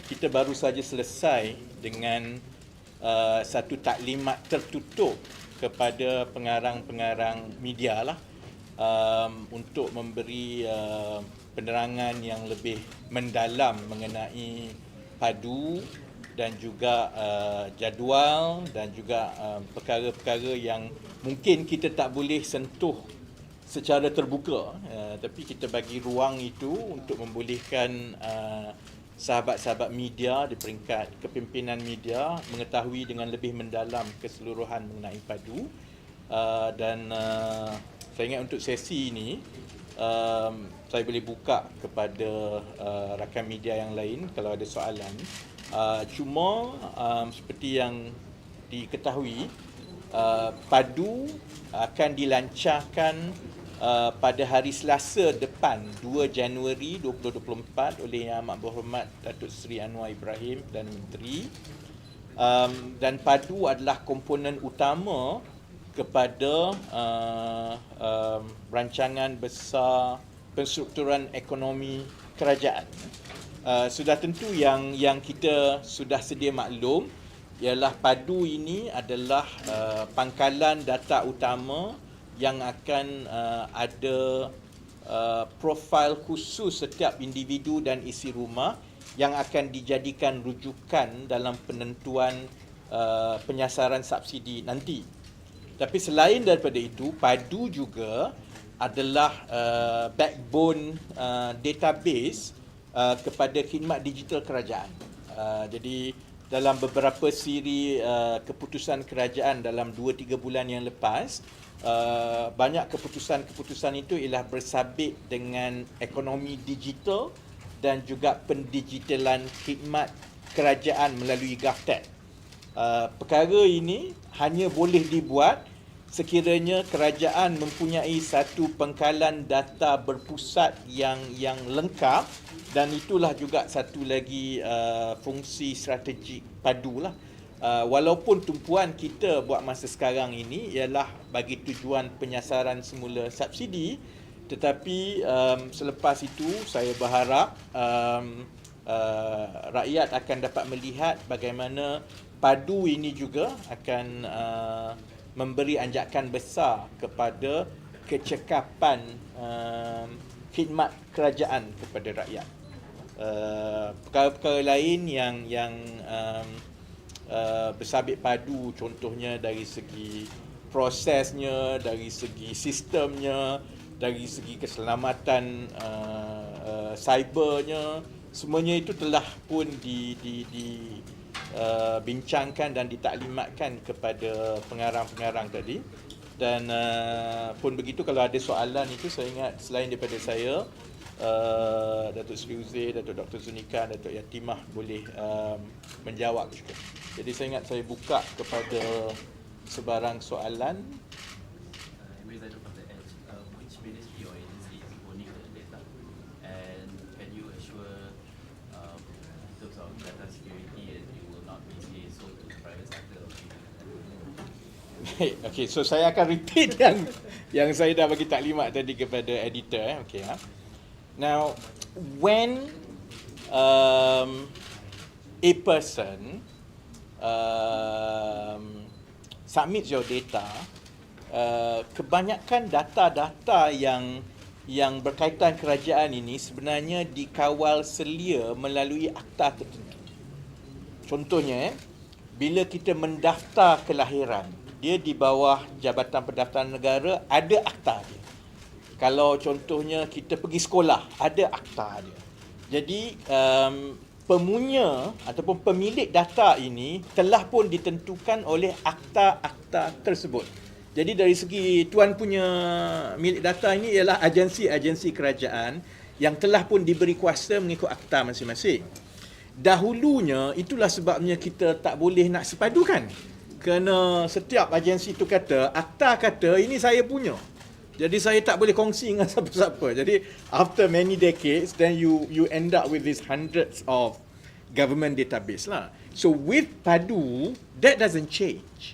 Kita baru saja selesai dengan satu taklimat tertutup kepada pengarang-pengarang media lah, untuk memberi penerangan yang lebih mendalam mengenai PADU dan juga jadual dan juga perkara-perkara yang mungkin kita tak boleh sentuh secara terbuka, tapi kita bagi ruang itu untuk membolehkan sahabat-sahabat media di peringkat kepimpinan media mengetahui dengan lebih mendalam keseluruhan mengenai PADU. Dan saya ingat untuk sesi ini saya boleh buka kepada rakan media yang lain kalau ada soalan. Cuma seperti yang diketahui, PADU akan dilancarkan pada hari Selasa depan 2 Januari 2024 oleh Yang Amat Berhormat Datuk Seri Anwar Ibrahim dan Menteri. Dan PADU adalah komponen utama kepada rancangan besar penstrukturan ekonomi kerajaan. Sudah tentu yang kita sudah sedia maklum ialah PADU ini adalah pangkalan data utama yang akan ada profil khusus setiap individu dan isi rumah yang akan dijadikan rujukan dalam penentuan penyasaran subsidi nanti. Tapi selain daripada itu, PADU juga adalah backbone database kepada khidmat digital kerajaan. Jadi dalam beberapa siri keputusan kerajaan dalam 2-3 bulan yang lepas, banyak keputusan-keputusan itu ialah bersabit dengan ekonomi digital dan juga pendigitalan khidmat kerajaan melalui GovTech. Perkara ini hanya boleh dibuat sekiranya kerajaan mempunyai satu pangkalan data berpusat yang lengkap, dan itulah juga satu lagi fungsi strategik PADU lah. Walaupun tumpuan kita buat masa sekarang ini ialah bagi tujuan penyasaran semula subsidi, tetapi selepas itu saya berharap rakyat akan dapat melihat bagaimana PADU ini juga akan memberi anjakan besar kepada kecekapan khidmat kerajaan kepada rakyat. Perkara-perkara lain yang bersabit PADU, contohnya dari segi prosesnya, dari segi sistemnya, dari segi keselamatan cybernya, semuanya itu telah pun bincangkan dan ditaklimatkan kepada pengarang-pengarang tadi. Dan pun begitu, kalau ada soalan itu, saya ingat selain daripada saya, Datuk Seri Uzair, Datuk Dr. Zunika, Datuk Yatimah boleh menjawab juga. Jadi saya ingat saya buka kepada sebarang soalan. Which ministry or agency is owning the data, and can you assure in terms of data security that it will not be sold to the private sector? Okay, so saya akan repeat yang saya dah bagi taklimat tadi kepada editor. Okay, now, when a person submits your data, kebanyakan data-data yang berkaitan kerajaan ini sebenarnya dikawal selia melalui akta tertentu. Contohnya, bila kita mendaftar kelahiran, dia di bawah Jabatan Pendaftaran Negara, ada akta dia. Kalau contohnya kita pergi sekolah, ada akta dia. Jadi pemunya ataupun pemilik data ini telah pun ditentukan oleh akta-akta tersebut. Jadi dari segi tuan punya milik data ini ialah agensi-agensi kerajaan yang telah pun diberi kuasa mengikut akta masing-masing. Dahulunya itulah sebabnya kita tak boleh nak sepadukan. Kerana setiap agensi itu kata, akta kata ini saya punya. Jadi saya tak boleh kongsi dengan siapa-siapa. Jadi after many decades, then you end up with these hundreds of government database lah. So with PADU, that doesn't change.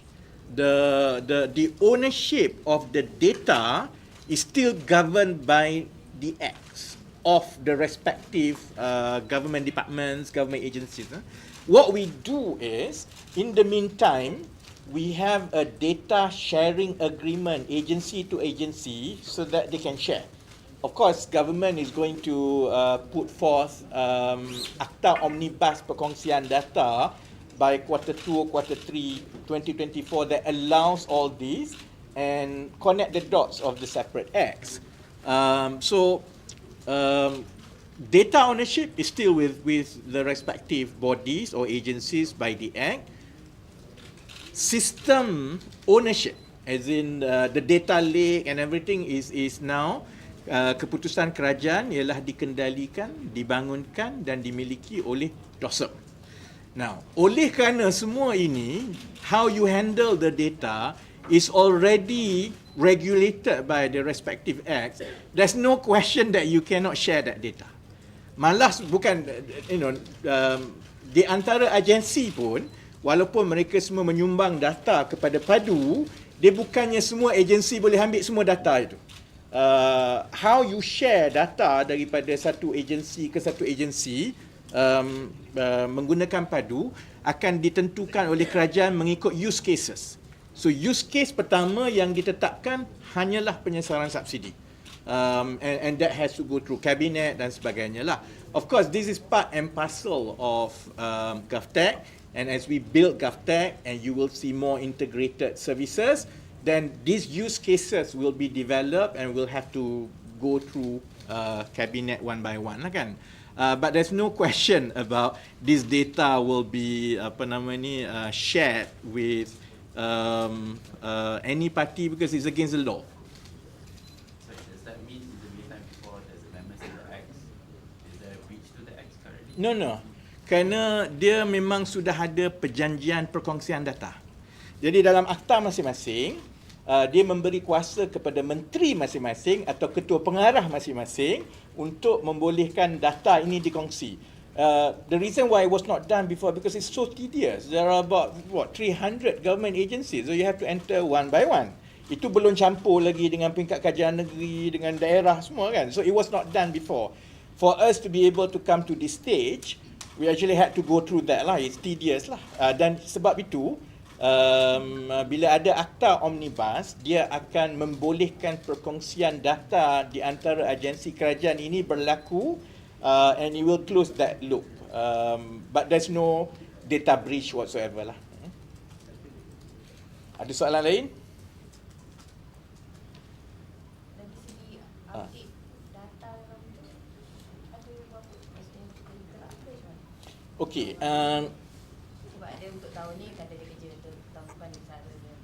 The ownership of the data is still governed by the Acts. of the respective government departments, government agencies. What we do is, in the meantime, we have a data sharing agreement agency to agency so that they can share. Of course, government is going to put forth Akta Omnibus perkongsian data by Q2 or Q3 2024 that allows all these and connect the dots of the separate acts. Data ownership is still with the respective bodies or agencies by the Act. System ownership, as in the data lake and everything is now keputusan kerajaan ialah dikendalikan, dibangunkan dan dimiliki oleh DOSEP. Now, oleh kerana semua ini, how you handle the data is already regulated by the respective acts. There's no question that you cannot share that data. Malah bukan, di antara agensi pun, walaupun mereka semua menyumbang data kepada PADU, dia bukannya semua agensi boleh ambil semua data itu. How you share data daripada satu agensi ke satu agensi menggunakan PADU akan ditentukan oleh kerajaan mengikut use cases. So use case pertama yang ditetapkan hanyalah penyesaran subsidi. And that has to go through cabinet dan sebagainya lah. Of course, this is part and parcel of GovTech, and as we build GovTech and you will see more integrated services, then these use cases will be developed and will have to go through cabinet one by one lah kan. But there's no question about this data will be shared with any party because it's against the law. So does that mean in the meantime before there's amendments to the Acts, is there a breach to the Acts currently? No. Kerana dia memang sudah ada perjanjian perkongsian data. Jadi dalam akta masing-masing, dia memberi kuasa kepada menteri masing-masing atau ketua pengarah masing-masing untuk membolehkan data ini dikongsi. The reason why it was not done before because it's so tedious. There are about 300 government agencies, so you have to enter one by one. Itu belum campur lagi dengan peringkat kajian negeri, dengan daerah semua kan. So it was not done before. For us to be able to come to this stage, we actually had to go through that lah. It's tedious lah. Dan sebab itu, bila ada akta omnibus, dia akan membolehkan perkongsian data di antara agensi kerajaan ini berlaku, and it will close that loop. But there's no data breach whatsoever lah. Ada soalan lain? Dari segi update data dalam tu, ada berapa persen kita update kan? Okey. Sebab ada untuk tahun ni kata dia kerja untuk tahun depan misalnya.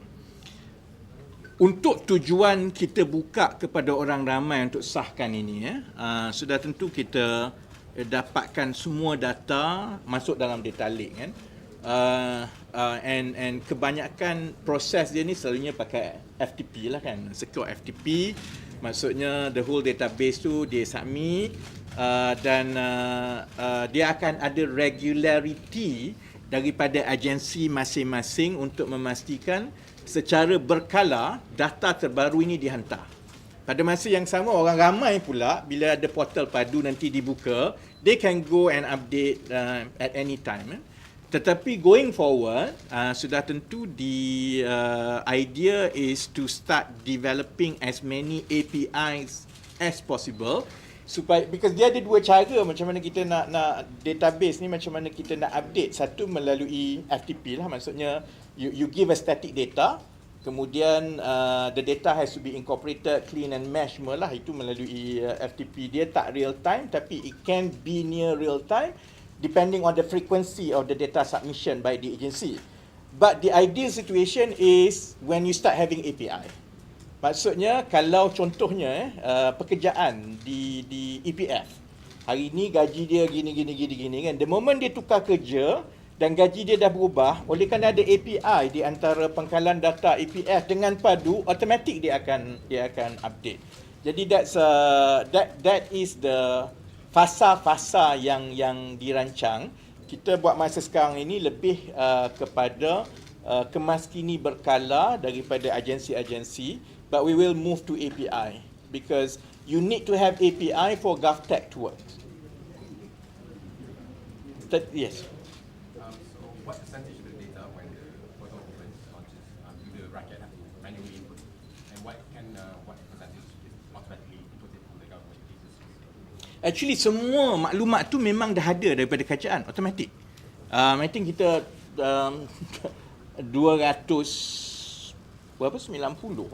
Untuk tujuan kita buka kepada orang ramai untuk sahkan ini, sudah tentu kita dapatkan semua data masuk dalam data lake kan. And kebanyakan proses dia ni selalunya pakai FTP lah kan, secure FTP. Maksudnya the whole database tu dia submit, dan dia akan ada regularity daripada agensi masing-masing untuk memastikan secara berkala data terbaru ini dihantar. Pada masa yang sama, orang ramai pula bila ada portal PADU nanti dibuka, they can go and update at any time. Tetapi going forward, sudah tentu the idea is to start developing as many APIs as possible, supaya, because dia ada dua cara macam mana kita nak database ni, macam mana kita nak update. Satu melalui FTP lah, maksudnya you give a static data, kemudian the data has to be incorporated, clean and mesh semua lah, itu melalui FTP. Dia tak real time tapi it can be near real time depending on the frequency of the data submission by the agency. But the ideal situation is when you start having API. Maksudnya kalau contohnya pekerjaan di EPF, hari ni gaji dia gini kan, the moment dia tukar kerja dan gaji dia dah berubah, oleh kerana ada API di antara pangkalan data EPF dengan PADU, automatic dia akan update. Jadi that is the fasa-fasa yang dirancang. Kita buat masa sekarang ini lebih kepada kemaskini berkala daripada agensi-agensi, but we will move to API because you need to have API for GovTech to work. Yes. So what percentage of the data when the portal opens launches to the Rakyat manually input, and what percentage is automatically inputted from the government agencies? Actually semua maklumat tu memang dah ada daripada kerajaan, automatic. I think kita 90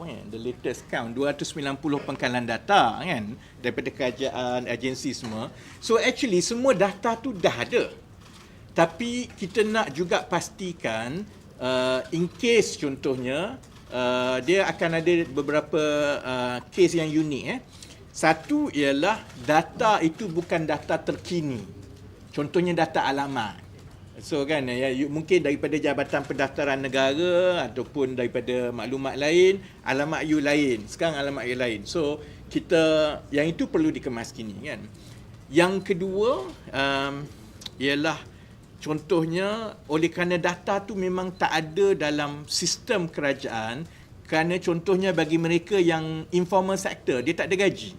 kan, the latest count 290 pangkalan data kan daripada kerajaan, agensi semua. So actually semua data tu dah ada. Tapi kita nak juga pastikan in case contohnya dia akan ada beberapa case yang unik. Satu ialah data itu bukan data terkini. Contohnya data alamat. So kan mungkin daripada Jabatan Pendaftaran Negara ataupun daripada maklumat lain, alamat you lain. Sekarang alamat you lain. So kita yang itu perlu dikemaskini kan. Yang kedua ialah contohnya oleh kerana data tu memang tak ada dalam sistem kerajaan, kerana contohnya bagi mereka yang informal sector dia tak ada gaji.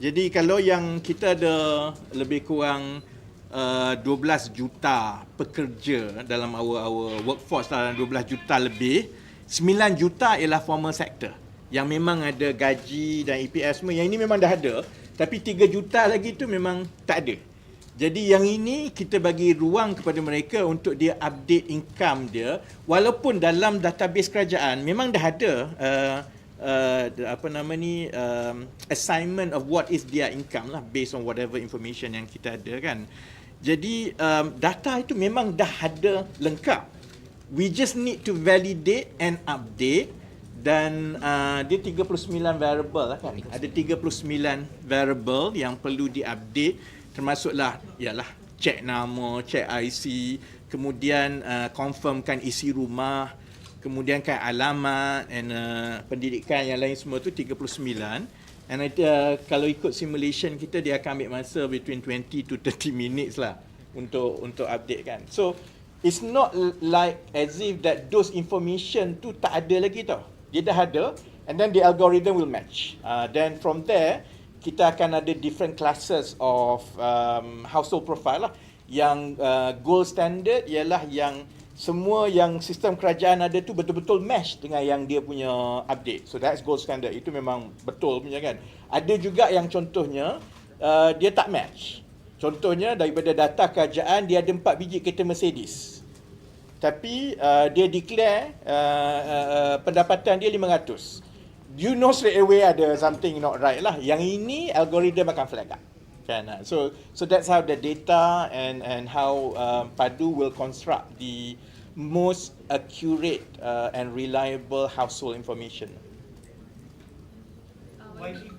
Jadi kalau yang kita ada lebih kurang 12 juta pekerja dalam our workforce, dalam 12 juta lebih, 9 juta ialah formal sector yang memang ada gaji dan EPS semua. Yang ini memang dah ada, tapi 3 juta lagi tu memang tak ada. Jadi yang ini kita bagi ruang kepada mereka untuk dia update income dia, walaupun dalam database kerajaan memang dah ada assignment of what is their income lah, based on whatever information yang kita ada kan. Jadi data itu memang dah ada lengkap. We just need to validate and update. Dan dia 39 variable lah kan. Ada 39 variable yang perlu diupdate, termasuklah ialah cek nama, cek IC, kemudian confirmkan isi rumah, kemudian kan alamat and pendidikan yang lain semua tu 39. And kalau ikut simulation kita, dia akan ambil masa between 20 to 30 minutes lah untuk update kan. So it's not like as if that those information tu tak ada lagi tau. Dia dah ada, and then the algorithm will match. Then from there kita akan ada different classes of household profile lah. Yang gold standard ialah yang semua yang sistem kerajaan ada tu betul-betul match dengan yang dia punya update. So that's gold standard. Itu memang betul punya kan. Ada juga yang contohnya dia tak match. Contohnya daripada data kerajaan dia ada 4 biji kereta Mercedes. Tapi dia declare pendapatan dia 500. You know straight away ada something not right lah. Yang ini algorithm akan flag up. Kan? So that's how the data and how PADU will construct the most accurate and reliable household information.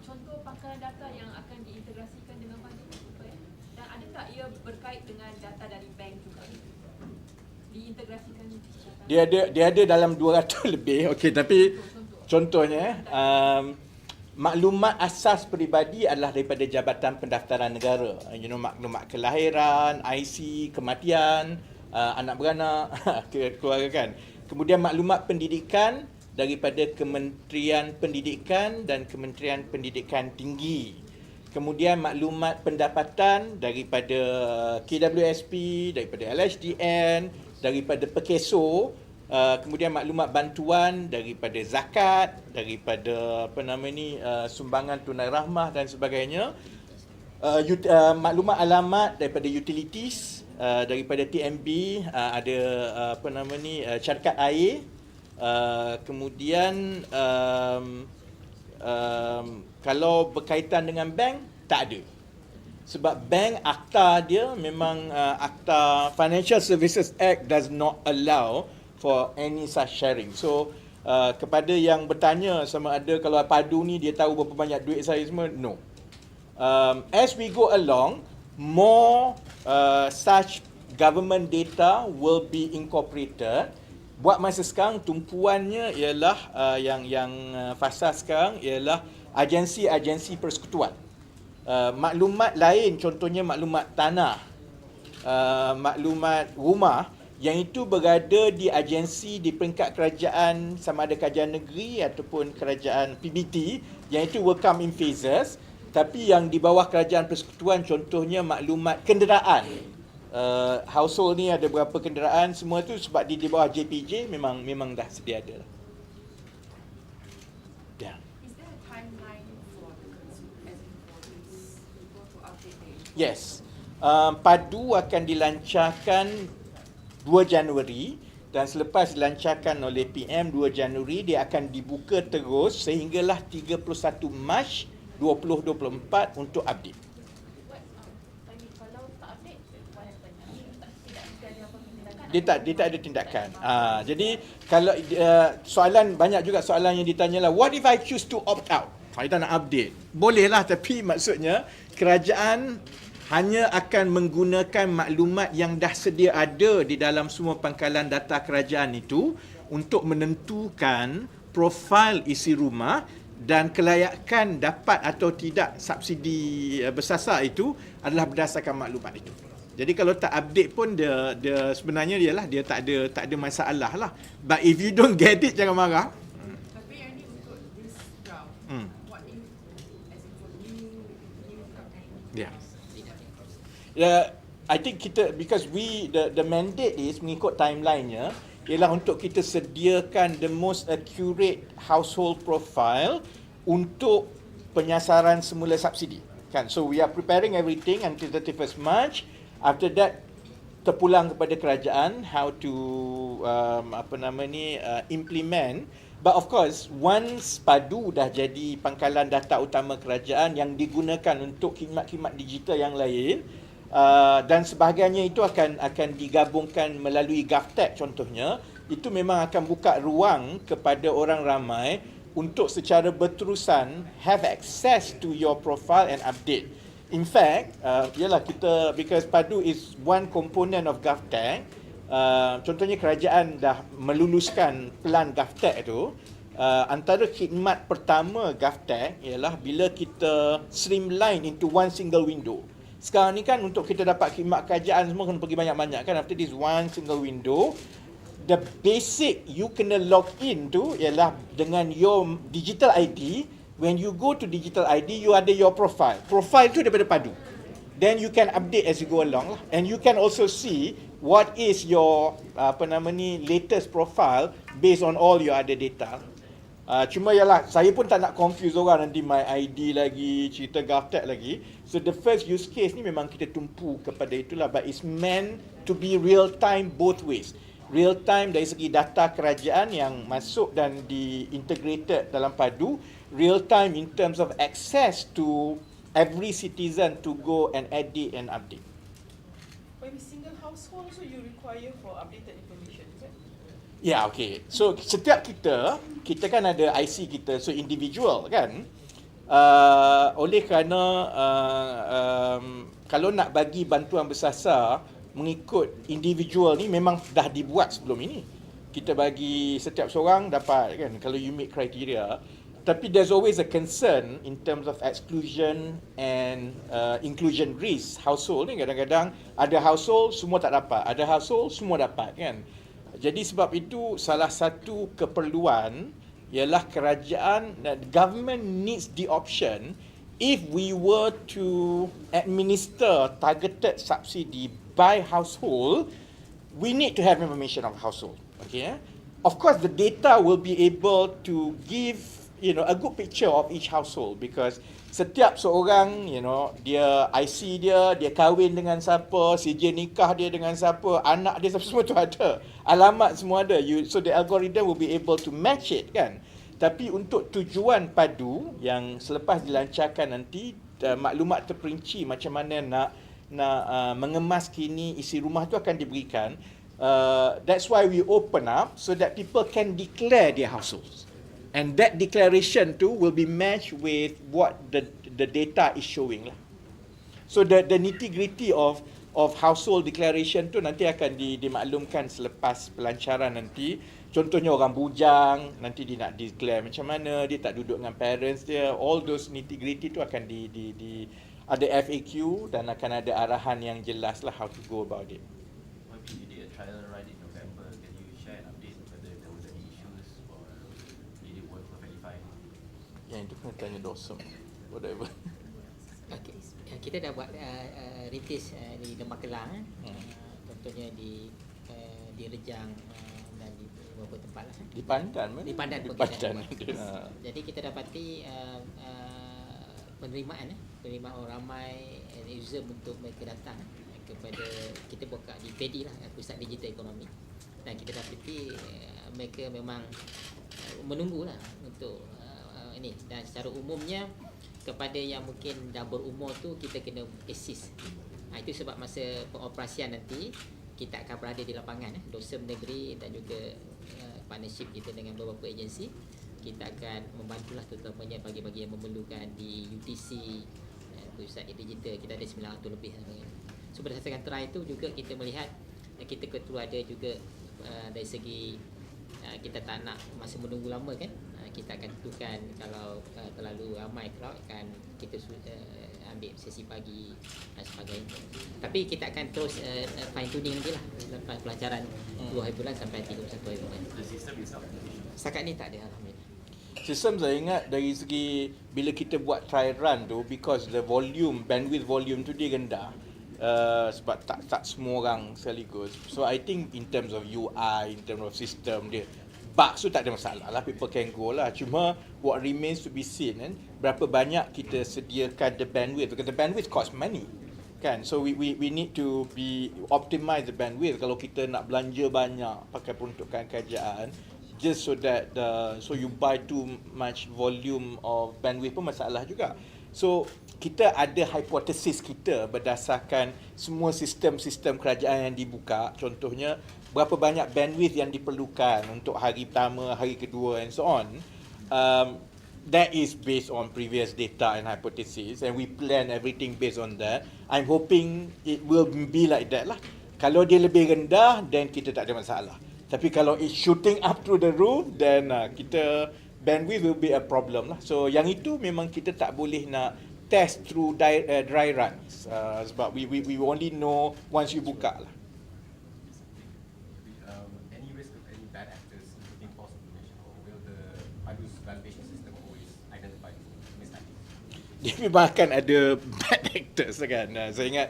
Contoh pangkalan data yang akan diintegrasikan dengan PADU apa ya? Dan adakah ia berkait dengan data dari bank juga? Diintegrasikan data? Dia ada dalam 200 lebih. Okey, tapi contohnya maklumat asas peribadi adalah daripada Jabatan Pendaftaran Negara. Maklumat kelahiran, IC, kematian, anak beranak, keluarga kan. Kemudian maklumat pendidikan daripada Kementerian Pendidikan dan Kementerian Pendidikan Tinggi. Kemudian maklumat pendapatan daripada KWSP, daripada LHDN, daripada Pekeso. Kemudian maklumat bantuan daripada zakat, daripada sumbangan tunai rahmah dan sebagainya. Maklumat alamat daripada utilities, daripada TMB, ada syarikat air. Kemudian kalau berkaitan dengan bank tak ada. Sebab bank akta dia memang akta Financial Services Act does not allow for any such sharing. So kepada yang bertanya sama ada kalau PADU ni dia tahu berapa banyak duit saya semua, no. As we go along, more such government data will be incorporated. Buat masa sekarang tumpuannya ialah yang fasa sekarang ialah agensi-agensi persekutuan. Maklumat lain contohnya maklumat tanah, maklumat rumah, yang itu berada di agensi di peringkat kerajaan, sama ada kerajaan negeri ataupun kerajaan PBT, yang itu will come in phases. Tapi yang di bawah kerajaan persekutuan, contohnya maklumat kenderaan, household ni ada berapa kenderaan, semua tu sebab di bawah JPJ memang dah sedia ada lah. Ya. Is there a timeline for the consumer, as in for these people to update their information? Yes. PADU akan dilancarkan 2 Januari dan selepas dilancarkan oleh PM 2 Januari, dia akan dibuka terus sehinggalah 31 Mac 2024 untuk update. Kalau tak update, what happen? Tidak ada apa tindakan? Dia tak ada tindakan. Jadi kalau banyak juga soalan yang ditanya lah, what if I choose to opt out? Saya tak nak update. Bolehlah, tapi maksudnya kerajaan hanya akan menggunakan maklumat yang dah sedia ada di dalam semua pangkalan data kerajaan itu untuk menentukan profil isi rumah dan kelayakan dapat atau tidak subsidi bersasar itu adalah berdasarkan maklumat itu. Jadi kalau tak update pun dia sebenarnya dia tak ada masalah lah. But if you don't get it, jangan marah. Tapi yang ni untuk this draft, what if, as in for new draft ini? Yeah. I think because the mandate is mengikut timeline-nya ialah untuk kita sediakan the most accurate household profile untuk penyasaran semula subsidi. Kan? So we are preparing everything until 31st March. After that, terpulang kepada kerajaan how to implement. But of course, once PADU dah jadi pangkalan data utama kerajaan yang digunakan untuk khidmat-khidmat digital yang lain, dan sebahagiannya itu akan digabungkan melalui GovTech contohnya, itu memang akan buka ruang kepada orang ramai untuk secara berterusan have access to your profile and update. In fact, because PADU is one component of GovTech, contohnya kerajaan dah meluluskan pelan GovTech itu, antara khidmat pertama GovTech ialah bila kita streamline into one single window. Sekarang ni kan untuk kita dapat khidmat kerajaan semua kena pergi banyak-banyak kan. After this one single window, the basic you kena log in tu ialah dengan your digital ID. When you go to digital ID, you ada your profile. Profile tu daripada PADU. Then you can update as you go along lah. And you can also see what is your latest profile based on all your other data. Cuma saya pun tak nak confuse orang nanti my ID lagi, cerita GovTech lagi. So the first use case ni memang kita tumpu kepada itulah, but it's meant to be real time both ways. Real time dari segi data kerajaan yang masuk dan diintegrated dalam PADU, real time in terms of access to every citizen to go and edit and update. When we single household, so you require for updated information, is it? Ya, okay. So setiap kita kan ada IC kita, so individual kan. Oleh kerana kalau nak bagi bantuan bersasar mengikut individual ni memang dah dibuat sebelum ini. Kita bagi setiap seorang dapat kan kalau you meet criteria. Tapi there's always a concern in terms of exclusion and inclusion risk. Household ni kadang-kadang ada household semua tak dapat, ada household semua dapat kan. Jadi sebab itu salah satu keperluan ialah kerajaan, government needs the option if we were to administer targeted subsidy by household, we need to have information of household. Okay? Of course, the data will be able to give a good picture of each household because setiap seorang, dia IC dia kahwin dengan siapa, sijil nikah dia dengan siapa, anak dia semua tu ada. Alamat semua ada. So the algorithm will be able to match it kan. Tapi untuk tujuan PADU yang selepas dilancarkan nanti, maklumat terperinci macam mana nak mengemas kini isi rumah tu akan diberikan. That's why we open up so that people can declare their households. And that declaration too will be matched with what the data is showing lah. So the nitty-gritty of household declaration tu nanti akan dimaklumkan selepas pelancaran nanti. Contohnya orang bujang, nanti dia nak declare macam mana, dia tak duduk dengan parents dia. All those nitty-gritty tu akan ada FAQ dan akan ada arahan yang jelas lah how to go about it. What if you did a trial run in November? Can you share an update whether there was any issues or did it work perfectly fine? Yang itu kena tanya Dawson, whatever. Kita dah buat rintis di Lembah Kelang, contohnya di Rejang dan di beberapa tempat lah. Di Pandan mana? Di Pandan pun Pandan kita ada. Jadi kita dapati penerimaan orang ramai user untuk mereka datang kepada kita buka di PADU lah, Pusat Digital Ekonomi, dan kita dapati mereka memang menunggulah untuk ini, dan secara umumnya kepada yang mungkin dah berumur tu kita kena assist. Itu sebab masa pengoperasian nanti kita akan berada di lapangan, dosen negeri dan juga partnership kita dengan beberapa agensi. Kita akan membantulah terutamanya bagi-bagi yang memerlukan di UTC, Pusat Digital. Kita ada 900 lebih. So berdasarkan try itu juga kita melihat kita perlu ada juga dari segi kita tak nak masa menunggu lama kan, kita akan tentukan kalau terlalu ramai crowd akan kita ambil sesi pagi dan sebagainya. Tapi kita akan terus fine tuning nanti lah lepas pelajaran 2 hari bulan sampai 31 hari bulan. The system itself. Setakat ni tak ada, alhamdulillah. Sistem saya ingat dari segi bila kita buat try run tu, because the bandwidth volume tu dia rendah, sebab tak semua orang sekaligus. So I think in terms of UI, in terms of system dia, bugs tu tak ada masalah lah, people can go lah. Cuma what remains to be seen kan, berapa banyak kita sediakan the bandwidth, because the bandwidth cost money kan. So we need to be optimize the bandwidth. Kalau kita nak belanja banyak pakai peruntukan kerajaan, just so that so you buy too much volume of bandwidth pun masalah juga. So kita ada hipotesis kita berdasarkan semua sistem-sistem kerajaan yang dibuka. Contohnya berapa banyak bandwidth yang diperlukan untuk hari pertama, hari kedua and so on. That is based on previous data and hypothesis, and we plan everything based on that. I'm hoping it will be like that lah. Kalau dia lebih rendah, then kita tak ada masalah. Tapi kalau it's shooting up through the roof, then kita bandwidth will be a problem lah. So yang itu memang kita tak boleh nak test through dry runs, sebab we only know once you buka lah. Any risk of any bad actors including false information, or will the PADU's validation system always identify misleading? Dia memang akan ada bad actors kan. Saya ingat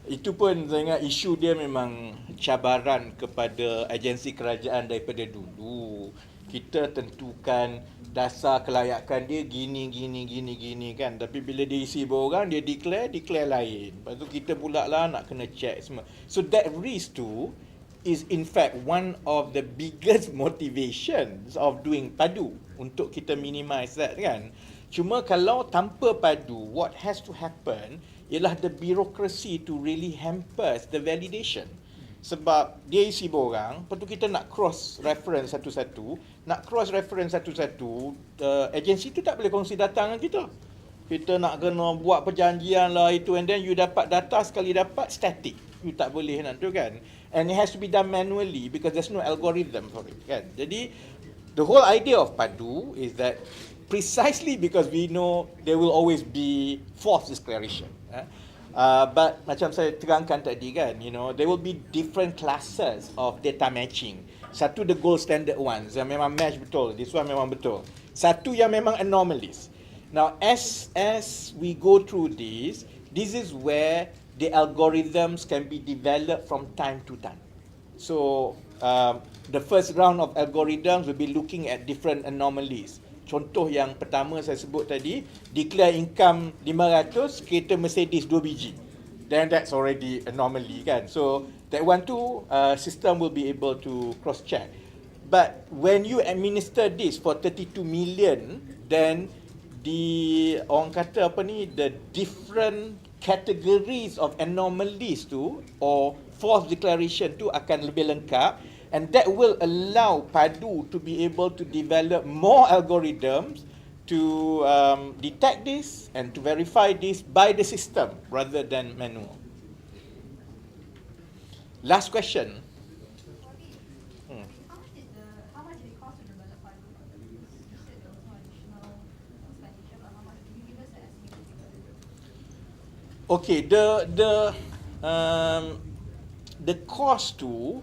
itu pun, saya ingat isu dia memang cabaran kepada agensi kerajaan daripada dulu. Kita tentukan dasar kelayakan dia gini kan. Tapi bila dia isi orang, dia declare lain. Lepas tu kita pula lah nak kena check semua. So that risk tu is in fact one of the biggest motivations of doing PADU, untuk kita minimize that kan. Cuma kalau tanpa PADU, what has to happen ialah the bureaucracy to really hampers the validation. Sebab dia isi borang, lepas tu kita nak cross-reference satu-satu. Nak cross-reference satu-satu, agensi tu tak boleh kongsi data dengan kita. Kita nak kena buat perjanjian lah itu, and then you dapat data, sekali dapat static. You tak boleh nak tu kan. And it has to be done manually because there's no algorithm for it kan. Jadi, the whole idea of PADU is that precisely because we know there will always be false declaration. But macam saya terangkan tadi kan, there will be different classes of data matching. Satu the gold standard ones yang memang match betul, this one memang betul. Satu yang memang anomalies. Now as we go through this is where the algorithms can be developed from time to time. So the first round of algorithms will be looking at different anomalies. Contoh yang pertama saya sebut tadi, declare income 500, kereta Mercedes 2 biji. Then that's already anomaly kan. So that one too, system will be able to cross check. But when you administer this for 32 million, then orang kata the different categories of anomalies tu or false declaration tu akan lebih lengkap. And that will allow PADU to be able to develop more algorithms to detect this and to verify this by the system rather than manual. Last question. How much did it cost to develop PADU? You said there was no additional expenditure, but how much? Can you give us an estimate? Okay, the cost to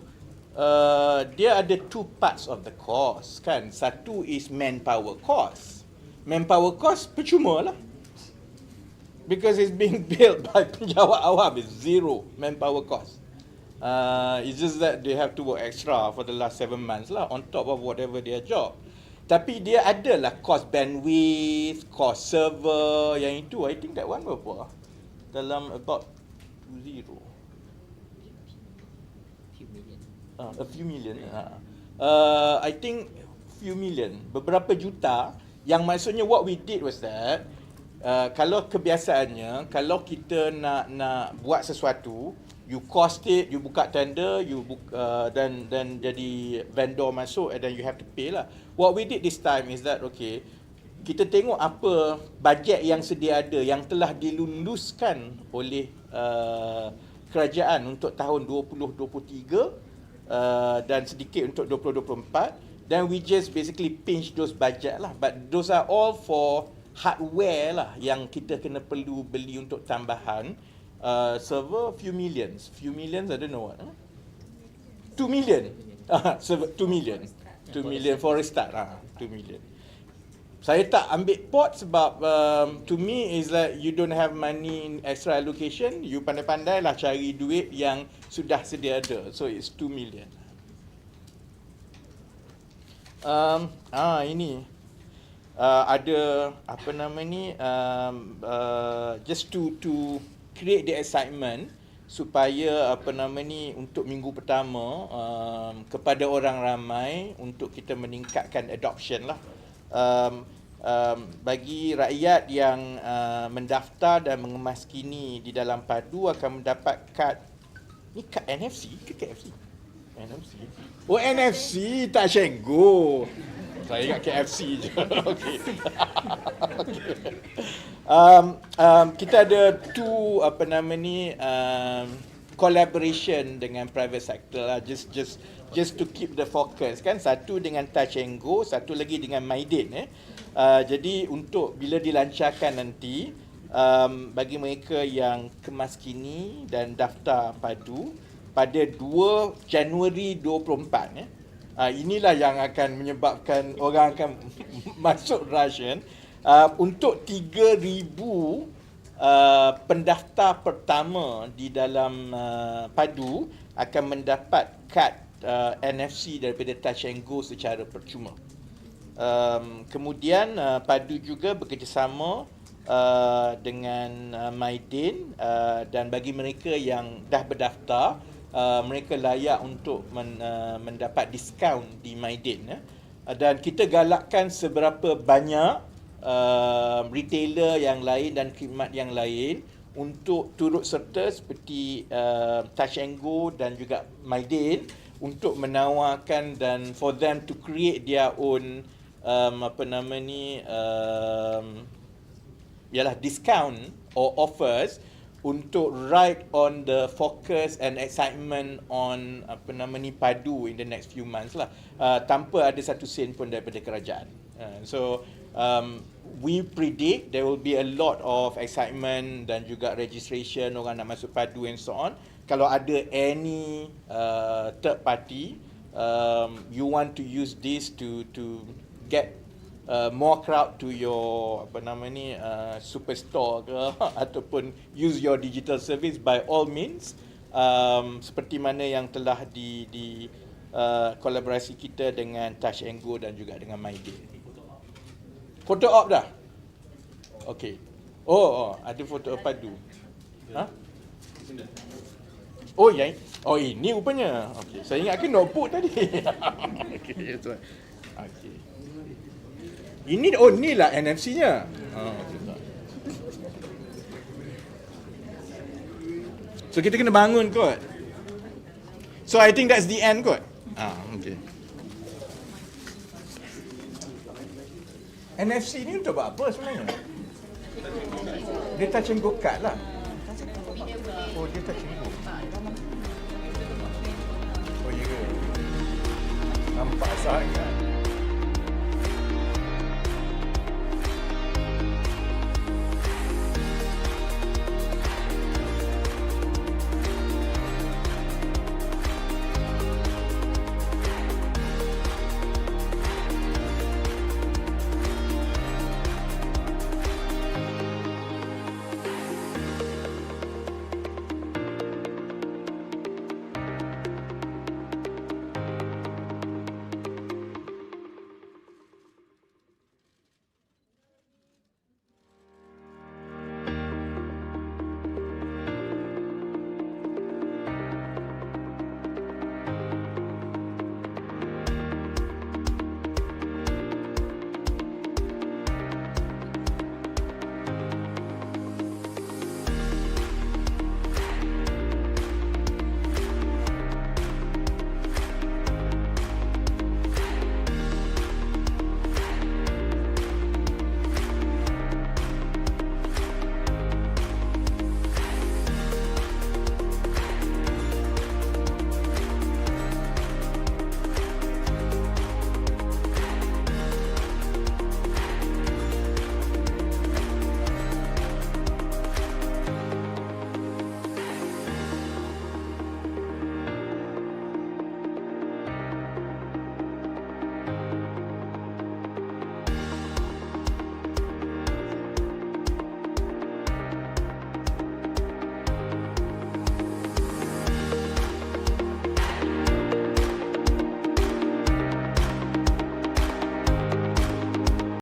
dia ada two parts of the cost kan. Satu is manpower cost. Manpower cost percuma lah. because it's being built by penjawat awam. It's zero manpower cost. It's just that they have to work extra for the last 7 months lah, on top of whatever their job. Tapi dia ada lah cost bandwidth, cost server, yang itu I think that one berapa? Dalam about 20. A few million. I think few million, beberapa juta. Yang maksudnya what we did was that kalau kebiasaannya, kalau kita nak buat sesuatu, you cost it, you buka tender, dan jadi vendor masuk, and then you have to pay lah. What we did this time is that, okay, kita tengok apa bajet yang sedia ada, yang telah diluluskan oleh kerajaan untuk tahun 2023 dan sedikit untuk 2024. Then we just basically pinch those budget lah. But those are all for hardware lah yang kita kena perlu beli untuk tambahan. Server few millions, I don't know what. 2 million. Server 2 million. 2 million for a start. 2 million. Saya tak ambil port sebab to me is like you don't have money in extra allocation, you pandai-pandai lah cari duit yang sudah sedia ada. So it's 2 million. Ini ada apa nama ni, just to create the excitement supaya apa nama ni untuk minggu pertama kepada orang ramai untuk kita meningkatkan adoption lah. Bagi rakyat yang mendaftar dan mengemaskini di dalam PADU akan mendapat kad, ni kad NFC ke KFC? NFC. Oh, NFC, tak Cenggo. Saya ingat KFC je. Okey. Kita ada two apa nama ni collaboration dengan private sector lah, just to keep the focus kan. Satu dengan Touch and Go, satu lagi dengan Maidin. Jadi untuk bila dilancarkan nanti, bagi mereka yang kemaskini dan daftar PADU pada 2 Januari 24, inilah yang akan menyebabkan orang akan masuk rush kan. Untuk 3,000 pendaftar pertama di dalam PADU akan mendapat kad NFC daripada Touch and Go secara percuma. Kemudian PADU juga bekerjasama dengan Maidin, dan bagi mereka yang dah berdaftar, mereka layak untuk mendapat diskaun di Maidin. Dan kita galakkan seberapa banyak retailer yang lain dan khidmat yang lain untuk turut serta seperti Touch and Go dan juga Maidin untuk menawarkan dan for them to create their own apa nama ni ialah discount or offers untuk ride on the focus and excitement on apa nama ni PADU in the next few months lah, tanpa ada satu sen pun daripada kerajaan. So we predict there will be a lot of excitement dan juga registration orang nak masuk PADU and so on. Kalau ada any third party, you want to use this to get more crowd to your apa nama ni superstore ke ataupun use your digital service, by all means, seperti mana yang telah di kolaborasi kita dengan Touch and Go dan juga dengan Maidin. Foto op dah? Okey. Oh, ada foto op PADU. Oh ya. Oh, ini rupanya. Okey, saya ingatkan notebook tadi. Okey, so. Okey. Ini inilah NFC-nya. So kita kena bangun kot. So I think that's the end kot. Okay. NFC ni untuk buat apa sebenarnya? Dia touch and go card lah. Oh, dia touch and go. Oh, ya. Nampak sangat.